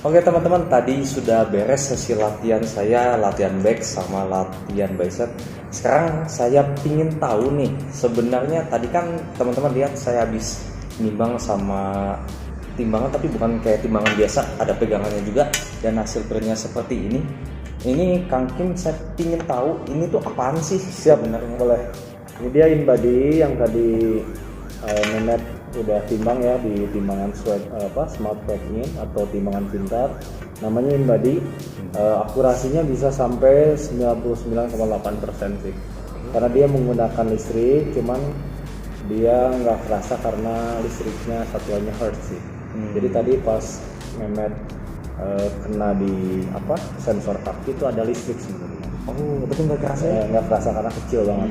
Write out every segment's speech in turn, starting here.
Oke teman-teman, tadi sudah beres sesi latihan saya, latihan back sama latihan bicep. Sekarang saya pingin tahu nih, sebenarnya tadi kan teman-teman lihat saya habis nimbang sama timbangan, tapi bukan kayak timbangan biasa, ada pegangannya juga, dan hasil printnya seperti ini. Ini Kang Kim, saya pingin tahu ini tuh apaan sih? Siap, sebenarnya? boleh. Ini dia InBody yang tadi Mehmet udah timbang ya di timbangan Smart Tracking atau timbangan pintar. Namanya InBody. Akurasinya bisa sampai 99,8% sih. Karena dia menggunakan listrik, cuman dia nggak kerasa karena listriknya satuannya hertz sih. Jadi tadi pas Mehmet kena di sensor kaki itu ada listrik sebenarnya. Oh, tapi nggak kerasa ya? Nggak kerasa karena kecil banget.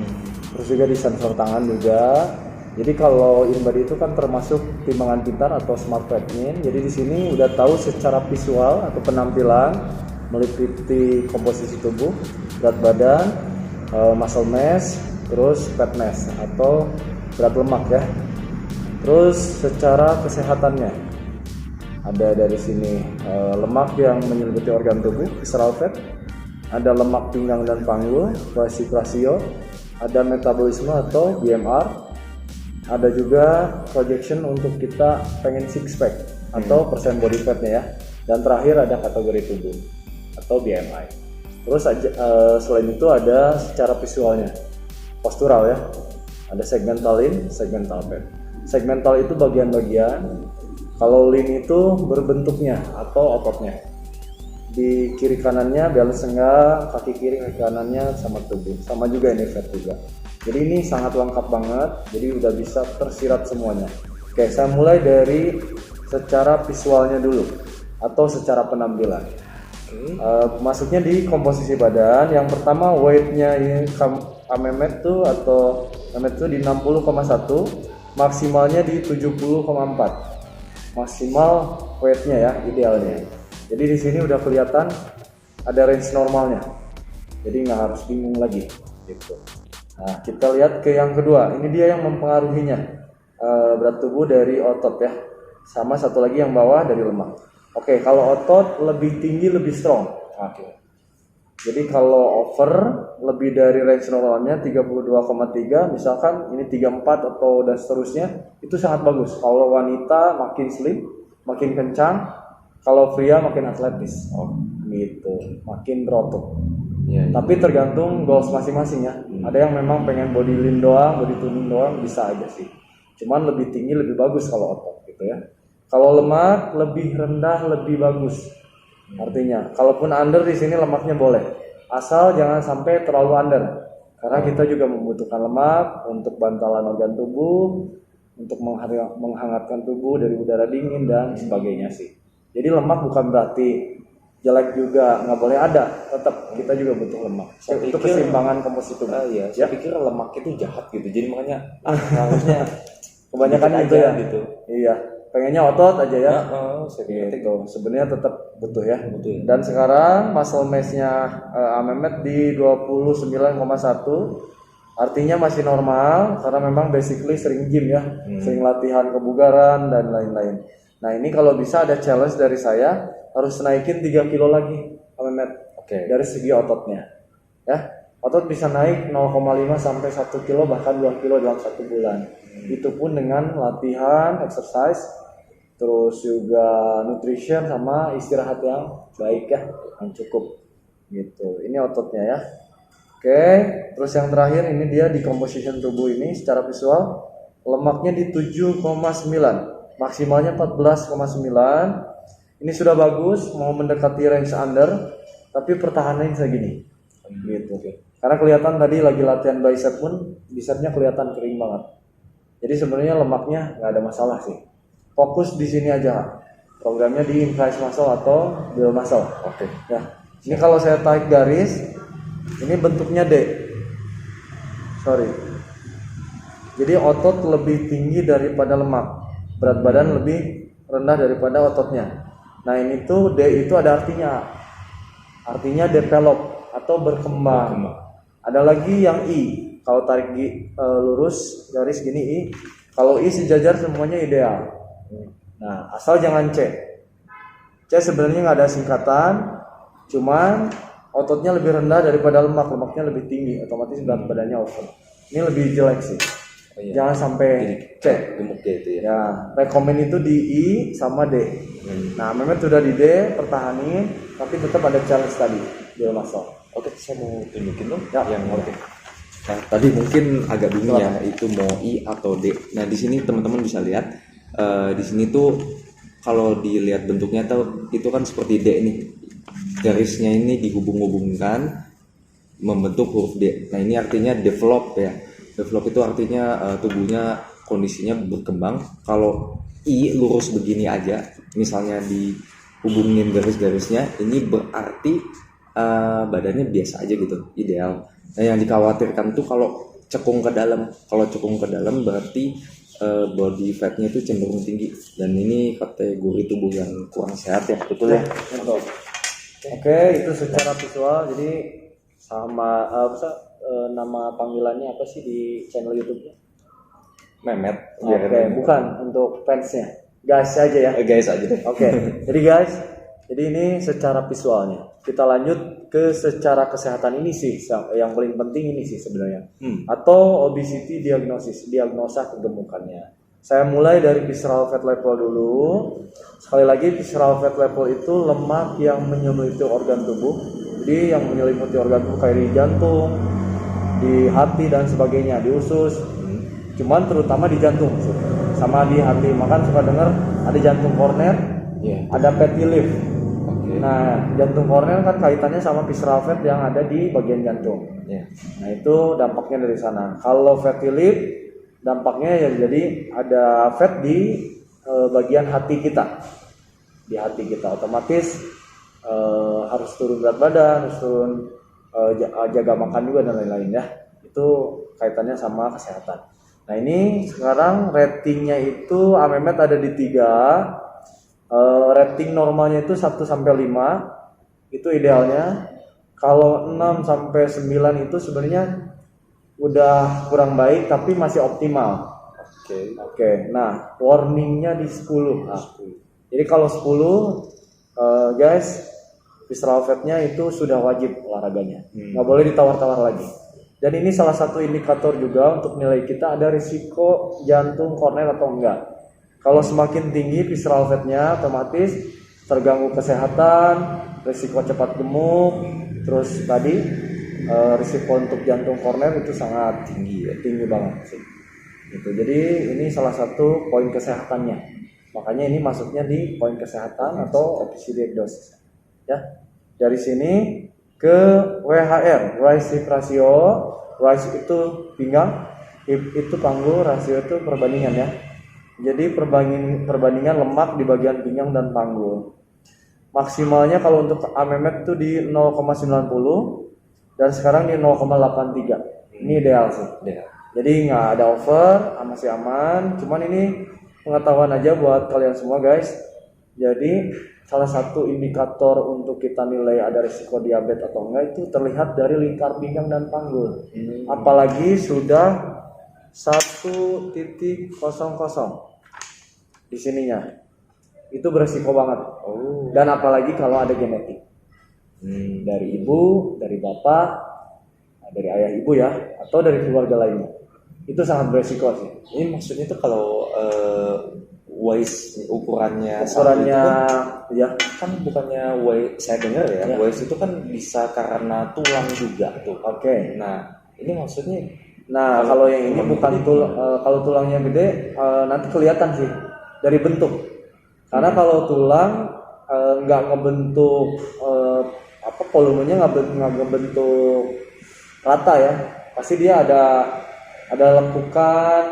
Terus juga di sensor tangan juga. Jadi kalau InBody itu kan termasuk timbangan pintar atau smart tracking. Jadi di sini udah tahu secara visual atau penampilan meliputi komposisi tubuh, berat badan, muscle mass, terus fat mass atau berat lemak ya. Terus secara kesehatannya ada dari sini lemak yang menyelimuti organ tubuh, visceral fat, ada lemak pinggang dan panggul, basic ratio, ada metabolisme atau BMR, ada juga projection untuk kita pengen six pack atau persen body fatnya ya, dan terakhir ada kategori tubuh atau BMI. Terus selain itu ada secara visualnya, postural ya, ada segmental lean, segmental bend. Segmental itu bagian-bagian, kalau lean itu berbentuknya atau ototnya. Di kiri kanannya balance enggak, kaki kiri kaki kanannya sama tubuh, sama juga ini fat juga. Jadi ini sangat lengkap banget, jadi udah bisa tersirat semuanya. Oke, saya mulai dari secara visualnya dulu atau secara penampilan. Masuknya di komposisi badan. Yang pertama weightnya ini Mehmet tuh atau Mehmet tuh di 60,1, maksimalnya di 70,4. Maksimal weightnya ya, idealnya. Jadi di sini udah kelihatan ada range normalnya. Jadi nggak harus bingung lagi gitu. Nah, kita lihat ke yang kedua. Ini dia yang mempengaruhinya, berat tubuh dari otot ya. Sama satu lagi yang bawah dari lemak. Oke, kalau otot lebih tinggi lebih strong. Oke. Jadi kalau over lebih dari range normalnya 32,3, misalkan ini 34 atau dan seterusnya, itu sangat bagus. Kalau wanita makin slim, makin kencang. Kalau pria makin atletis. Oh, gitu. Makin berotot. Ya. Tapi tergantung goals masing-masing ya. Ada yang memang pengen body lean doang, body tuning doang, bisa aja sih. Cuman lebih tinggi lebih bagus kalau otot gitu ya. Kalau lemak lebih rendah lebih bagus. Artinya, kalaupun under di sini lemaknya boleh. Asal jangan sampai terlalu under. Karena kita juga membutuhkan lemak untuk bantalan organ tubuh, untuk menghangatkan tubuh dari udara dingin dan sebagainya sih. Jadi lemak bukan berarti jelek juga, nggak boleh ada, tetap kita juga butuh lemak. Itu keseimbangan komposisi tubuh. Iya, saya pikir lemak itu jahat gitu, jadi makanya harusnya kebanyakan itu ya gitu. Iya, pengennya otot aja ya. Gitu. Sebenarnya tetap butuh ya. Betul. Dan sekarang muscle mass-nya Mehmet di 29,1, artinya masih normal karena memang basically sering gym ya, sering latihan kebugaran dan lain-lain. Nah ini kalau bisa ada challenge dari saya, harus naikin 3 kilo lagi Mehmet. Oke. Dari segi ototnya ya, otot bisa naik 0,5 sampai 1 kilo bahkan 2 kilo dalam 1 bulan. Itu pun dengan latihan, exercise, terus juga nutrition sama istirahat yang baik ya, yang cukup gitu. Ini ototnya ya. Oke, terus yang terakhir ini dia di composition tubuh ini secara visual, lemaknya di 7,9, maksimalnya 14,9. Ini sudah bagus, mau mendekati range under, tapi pertahanannya segini, gitu. Karena kelihatan tadi lagi latihan bicep pun, bicepnya kelihatan kering banget. Jadi sebenarnya lemaknya nggak ada masalah sih. Fokus di sini aja. Programnya di increase muscle atau build muscle. Oke. Ya. Ini kalau saya tarik garis, ini bentuknya D. Sorry. Jadi otot lebih tinggi daripada lemak, berat badan lebih rendah daripada ototnya. Nah ini tuh D itu ada artinya develop atau berkembang. Ada lagi yang I, kalau tarik lurus garis gini I, kalau I sejajar semuanya ideal. Nah asal jangan C. C sebenarnya nggak ada singkatan, cuman ototnya lebih rendah daripada lemak, lemaknya lebih tinggi, otomatis berat badannya over. Ini lebih jelek sih. Oh, iya. Jangan sampai C. Gemuk dia itu ya. Ya, rekomen itu di I sama D. Nah, Mehmet sudah di D, pertahanin, tapi tetap ada challenge tadi di muscle. Oke, saya mau tunjukin dong Ya, yang oke. Nah, tadi mungkin agak bingung ya, itu mau I atau D. Nah, di sini teman-teman bisa lihat, di sini tuh kalau dilihat bentuknya tuh itu kan seperti D nih. Garisnya ini dihubung-hubungkan membentuk huruf D. Nah, ini artinya develop ya. Develop itu artinya tubuhnya kondisinya berkembang. Kalau I lurus begini aja, misalnya dihubungin garis-garisnya, ini berarti badannya biasa aja gitu, ideal. Nah, yang dikhawatirkan tuh kalau cekung ke dalam. Kalau cekung ke dalam berarti body fatnya itu cenderung tinggi, dan ini kategori tubuh yang kurang sehat ya, betul ya? Betul. Oke, itu secara visual. Jadi sama nama panggilannya apa sih di channel YouTube-nya? Mehmet. Oke, bukan untuk fansnya. Guys aja ya. Guys aja deh. Oke. Jadi guys, jadi ini secara visualnya. Kita lanjut ke secara kesehatan ini sih yang paling penting ini sih sebenarnya. Atau obesity diagnosis, diagnosa kegemukannya. Saya mulai dari visceral fat level dulu. Sekali lagi, visceral fat level itu lemak yang menyelimuti organ tubuh. Jadi yang menyelimuti organ tubuh kayak di jantung, di hati dan sebagainya, di usus. Cuman terutama di jantung sih. Sama di hati. Makan suka dengar ada jantung koroner, ada fatty liver. Nah, jantung koroner kan kaitannya sama visceral fat yang ada di bagian jantung. Nah, itu dampaknya dari sana. Kalau fatty liver, dampaknya ya jadi ada fat di bagian hati kita. Di hati kita otomatis harus turun berat badan, harus turun jaga makan juga dan lain-lain ya. Itu kaitannya sama kesehatan. Nah, ini sekarang ratingnya itu Mehmet ada di 3. Rating normalnya itu 1 sampai 5. Itu idealnya. Kalau 6 sampai 9 itu sebenarnya udah kurang baik tapi masih optimal. Oke. Nah, warningnya di 10. Jadi kalau 10 guys, visceral fatnya itu sudah wajib olahraganya. Nggak boleh ditawar-tawar lagi. Dan ini salah satu indikator juga untuk nilai kita ada risiko jantung koroner atau enggak. Kalau semakin tinggi visceral fatnya, otomatis terganggu kesehatan, risiko cepat gemuk, terus tadi risiko untuk jantung koroner itu sangat tinggi banget sih. Gitu. Jadi ini salah satu poin kesehatannya. Makanya ini masuknya di poin kesehatan atau obesity diagnosis. Ya, dari sini ke WHR, rise hip ratio. Rise itu pinggang, hip itu panggul, rasio itu perbandingan ya. Jadi perbandingan lemak di bagian pinggang dan panggul. Maksimalnya kalau untuk Mehmet itu di 0,90 dan sekarang di 0,83. Ini ideal sih. Jadi nggak ada over, masih aman. Cuman ini pengetahuan aja buat kalian semua guys. Jadi salah satu indikator untuk kita nilai ada risiko diabetes atau enggak itu terlihat dari lingkar pinggang dan panggul. Apalagi sudah 1,00 di sininya. Itu beresiko banget. Dan apalagi kalau ada genetik. Dari ibu, dari bapak, dari ayah ibu ya, atau dari keluarga lainnya. Itu sangat beresiko sih. Ini maksudnya tuh kalau waist ukurannya ya kan bukannya waist, saya dengar ya, waist itu kan bisa karena tulang juga tuh. Oke. Nah, ini maksudnya kalau yang ini bukan kalau tulangnya gede nanti kelihatan sih dari bentuk. Karena kalau tulang nggak ngebentuk volumenya nggak ngebentuk rata ya. Pasti dia ada lekukan,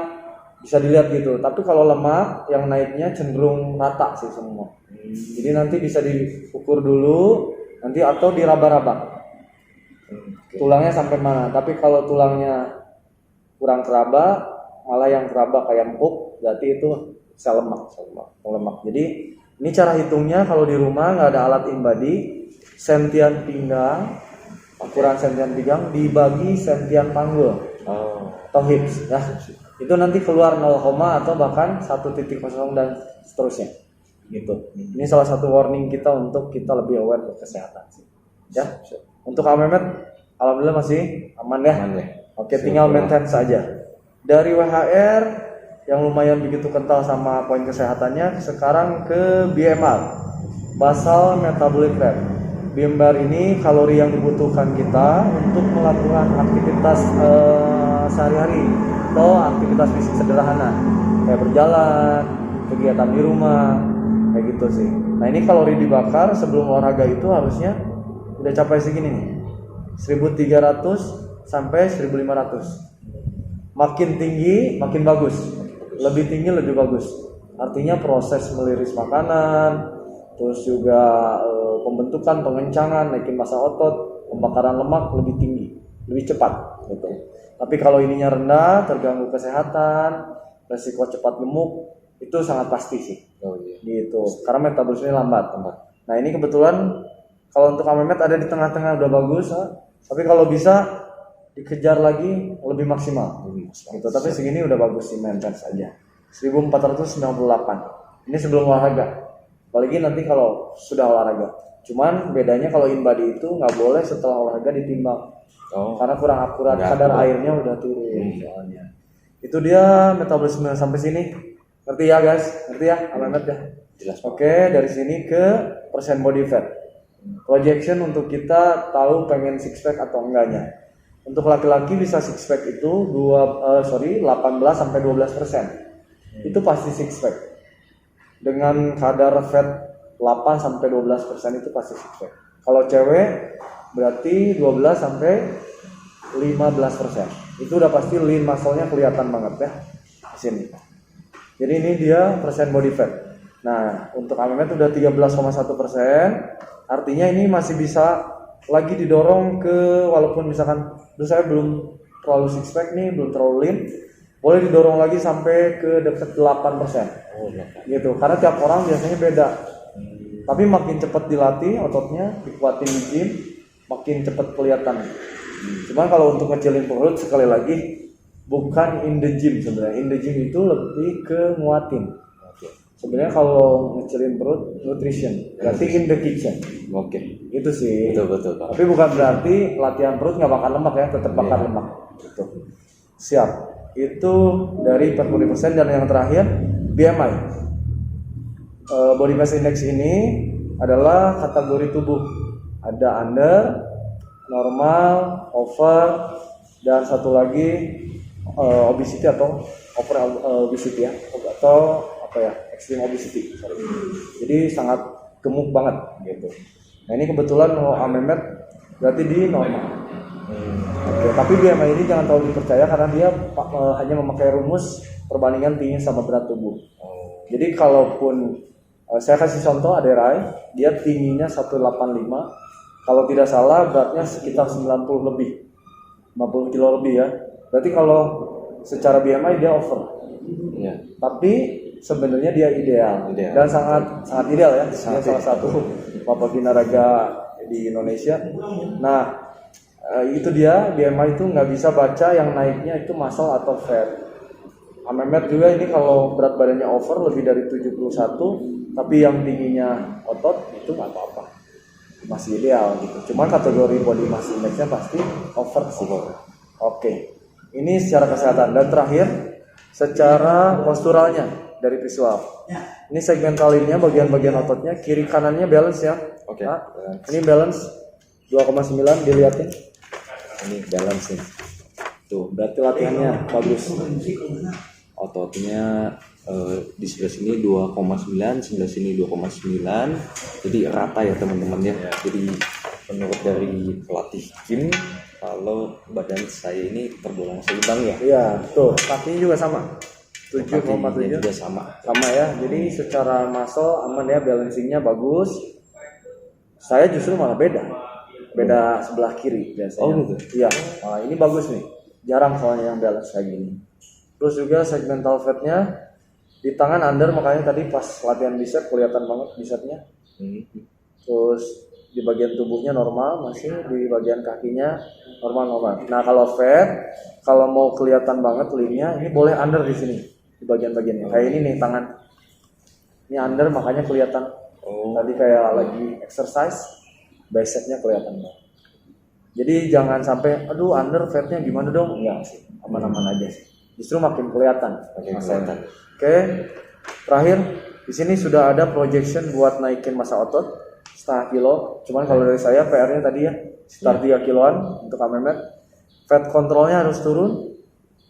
bisa dilihat gitu. Tapi kalau lemak yang naiknya cenderung rata sih semua. Jadi nanti bisa diukur dulu nanti atau diraba-raba. Tulangnya sampai mana. Tapi kalau tulangnya kurang keraba, malah yang keraba kayak empuk, berarti itu sel lemak. Jadi ini cara hitungnya kalau di rumah nggak ada alat InBody, sentian pinggang, ukuran sentian pinggang dibagi sentian panggul atau hips ya. Itu nanti keluar 0, atau bahkan 1,0 dan seterusnya. gitu. Ini salah satu warning kita untuk kita lebih aware ke kesehatan sih. Ya. Untuk Amemet, alhamdulillah masih aman ya. Aman ya. Oke, tinggal maintain saja. Dari WHR yang lumayan begitu kental sama poin kesehatannya, sekarang ke BMR, basal metabolic rate. BMR ini kalori yang dibutuhkan kita untuk melakukan aktivitas sehari-hari atau aktivitas fisik sederhana kayak berjalan, kegiatan di rumah, kayak gitu sih. Nah, ini kalori dibakar sebelum olahraga itu harusnya udah capai segini nih, 1300 sampai 1500. Makin tinggi makin bagus, lebih tinggi lebih bagus. Artinya proses meliris makanan, terus juga pembentukan, pengencangan, naikin massa otot, pembakaran lemak lebih tinggi, lebih cepat gitu. Tapi kalau ininya rendah, terganggu kesehatan, resiko cepat gemuk, itu sangat pasti sih. Oh iya. Gitu. Karena metabolisme lambat. Nah, ini kebetulan kalau untuk Amemet ada di tengah-tengah udah bagus, tapi kalau bisa dikejar lagi lebih maksimal. Gitu. Tapi segini udah bagus sih, maintain saja. 1498. Ini sebelum olahraga. Apalagi nanti kalau sudah olahraga. Cuman bedanya kalau InBody itu nggak boleh setelah olahraga ditimbang. Karena kurang akurat, kadar airnya udah turun soalnya. Itu dia metabolisme sampai sini. Ngerti ya guys? Ngerti ya? Amemet ya? Jelas. Oke, dari sini ke persen body fat. Projection untuk kita tahu pengen six pack atau enggaknya. Untuk laki-laki bisa six pack itu 18 sampai 12%. Itu pasti six pack. Dengan kadar fat 8 sampai 12% itu pasti six pack. Kalau cewek berarti 12 sampai 15%. Itu udah pasti lean muscle-nya kelihatan banget ya di sini. Jadi ini dia persen body fat. Nah, untuk Amemet udah 13,1%. Artinya ini masih bisa lagi didorong ke, walaupun misalkan saya belum terlalu six pack nih, belum terlalu lean, boleh didorong lagi sampai ke dekat 8%. Gitu. Karena tiap orang biasanya beda. Tapi makin cepat dilatih ototnya, dikuatin di gym, makin cepat kelihatan. Cuman kalau untuk ngecilin perut, sekali lagi bukan in the gym sebenarnya. In the gym itu lebih ke nguatin. Sebenarnya kalau ngecilin perut, nutrition, berarti in the kitchen. Oke. Itu sih. Betul. Tapi bukan berarti latihan perut nggak bakar lemak ya, tetap bakar lemak. Gitu. Siap. Itu dari 40%. Dan yang terakhir BMI. Body mass index ini adalah kategori tubuh. Ada under, normal, over, dan satu lagi obesity atau over obesity ya, atau extreme obesity. Jadi sangat gemuk banget gitu. Nah, ini kebetulan Amemet berarti di normal. Oke, tapi BMI ini jangan terlalu dipercaya karena dia hanya memakai rumus perbandingan tinggi sama berat tubuh. Jadi kalaupun saya kasih contoh Aderai, dia tingginya 185, kalau tidak salah beratnya sekitar 90 lebih, 50 kilo lebih ya. Berarti kalau secara BMI dia over. Iya. Tapi sebenarnya dia ideal. Dan sangat ideal ya. Dia salah satu Bapak Binaraga di Indonesia. Nah, itu dia BMI itu nggak bisa baca yang naiknya itu muscle atau fat. Amemet juga ini kalau berat badannya over lebih dari 71, tapi yang tingginya otot itu nggak apa-apa, masih ideal gitu. Cuman kategori body mass index-nya pasti over sih. Oke, ini secara kesehatan. Dan terakhir secara posturalnya dari visual. Ini segmentalinnya, bagian-bagian ototnya, kiri kanannya balance ya. Oke. Nah, ini balance 2,9 dilihatin. Ini balance nih. Tuh, berarti latihannya bagus. Ototnya di sebelah sini 2,9, sebelah sini 2,9. Jadi rata ya teman-teman ya. Jadi menurut dari pelatih gym, kalau badan saya ini tergolong seimbang ya. Iya, tuh, kakinya juga sama. 7,7 juga sama ya. Jadi secara muscle aman ya, balancingnya bagus. Saya justru malah beda sebelah kiri biasanya. Oh gitu. Iya. Nah, ini bagus nih. Jarang soalnya yang balance kayak gini. Terus juga segmental fatnya di tangan under, makanya tadi pas latihan bicep kelihatan banget bicepnya. Terus di bagian tubuhnya normal, masih di bagian kakinya normal. Nah, kalau fat, kalau mau kelihatan banget lean-nya, ini boleh under di sini di bagian-bagiannya. Kayak ini nih tangan. Ini under makanya kelihatan. Tadi kayak lagi exercise, bicepnya kelihatan banget. Jadi jangan sampai, aduh under fatnya gimana dong? Enggak sih, aman-aman aja sih. Justru makin kelihatan. Oke, terakhir di sini sudah ada projection buat naikin massa otot setengah kilo. Cuman kalau dari saya PR-nya tadi ya sekitar 3 kiloan untuk Amemet. Fat controlnya harus turun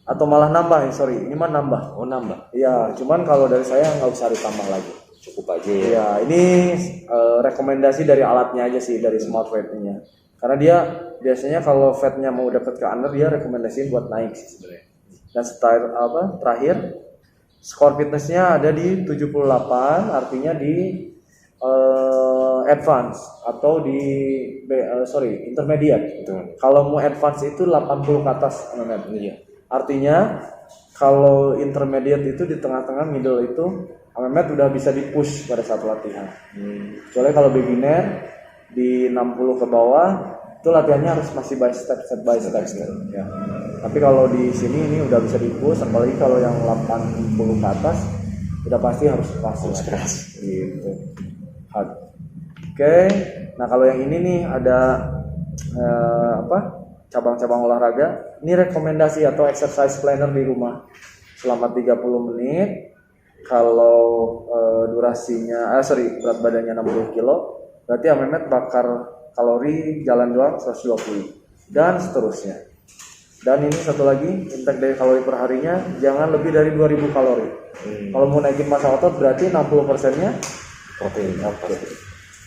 atau malah nambah ini mah nambah. Nambah. Iya, cuman kalau dari saya nggak usah ditambah lagi. Cukup aja ya. Iya, ini rekomendasi dari alatnya aja sih, dari smart fatnya. Karena dia biasanya kalau fatnya mau deket ke under, dia rekomendasiin buat naik sih sebenarnya. Dan terakhir skor fitnessnya ada di 78, artinya di advance atau di intermediate. Kalau mau advance itu 80 ke atas. Iya. Artinya kalau intermediate itu di tengah-tengah, middle itu Amemet udah bisa di-push pada saat latihan. Kecuali kalau beginner di 60 ke bawah itu latihannya harus masih step by step gitu. Ya. Tapi kalau di sini ini udah bisa di-push, apalagi kalau yang 80 ke atas udah pasti harus keras. Gitu. Hard. Oke. Nah, kalau yang ini nih ada cabang-cabang olahraga. Ini rekomendasi atau exercise planner di rumah selama 30 menit. Kalau durasinya berat badannya 60 kilo, berarti Amemet bakar kalori jalan doang 120 dan seterusnya. Dan ini satu lagi, intake dari kalori per harinya jangan lebih dari 2000 kalori. Kalau mau naikin massa otot berarti 60%-nya Protein.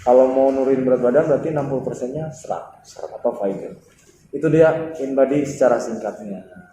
Kalau mau nurunin berat badan berarti 60%-nya serat atau fiber. Itu dia InBody secara singkatnya.